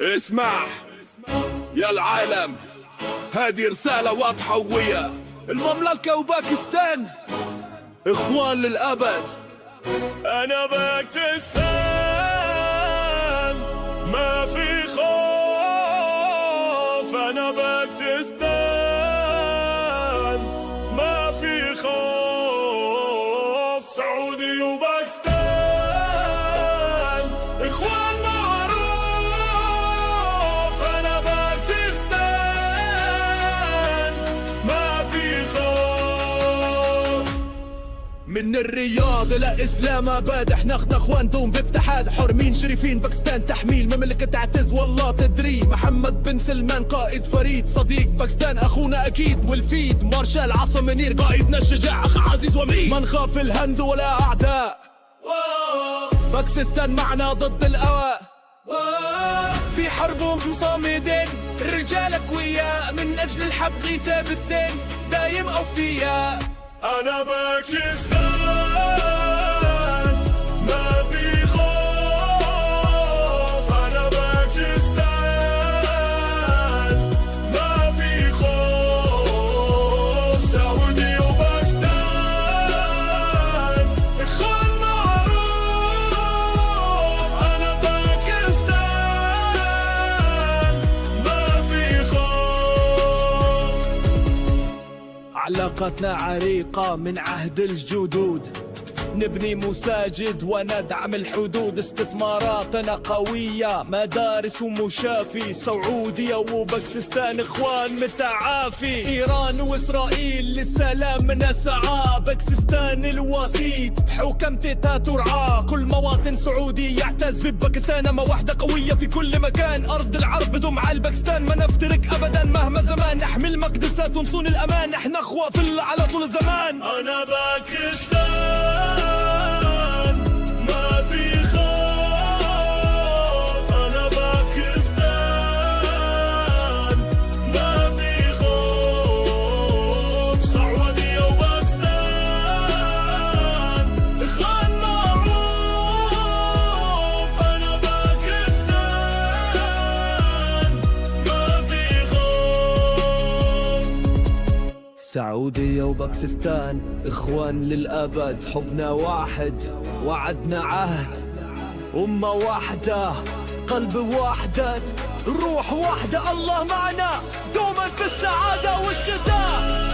اسمع يا العالم، هذه رسالة واضحة وقوية. المملكة وباكستان اخوان للأبد. أنا باكستان ما في خوف، أنا باكستان ما في خوف. سعودي وباكستان إخوان معروف، أنا باكستان ما في خوف. من الرياض إلى إسلام آباد احنا اخوان دوم باتحاد حرمين شريفين. باكستان تحميل مملكة تعتز والله تدري. محمد بن سلمان قائد فريد، صديق باكستان أخونا أكيد والفيد. مارشال عاصم منير قائدنا الشجاع، أخ عزيز ومين. ما نخاف الهند ولا أعداء، باكستان معنا ضد الأواء. في حربهم صامدين، الرجال أقوياء، من أجل الحق ثابتين دايم أوفياء. أنا باكستان ما في خوف، أنا باكستان ما في خوف. سعودي وباكستان إخوان معروف، أنا باكستان ما في خوف. علاقتنا عريقة من عهد الجدود، نبني مساجد وندعم الحدود. استثماراتنا قوية، مدارس ومشافي. سعودية وباكستان اخوان متعافي. ايران واسرائيل للسلام نسعى، باكستان الوسيط بحوكمتها ترعى. كل مواطن سعودي يعتز بباكستان، اما وحدة قوية في كل مكان. ارض العرب بدم على الباكستان، ما نفترق ابدا مهما زمان. نحمي المقدسات ونصون الامان، احنا اخوة في الله على طول الزمان. أنا باكستان ما في خوف، أنا باكستان ما في خوف. سعودية وباكستان إخوان معروف، أنا باكستان ما في خوف. سعودية وباكستان اخوان للأبد، حبنا واحد وعدنا عهد. أمة واحدة قلب واحد روح واحدة، الله معنا دوما في السعادة والشتاء.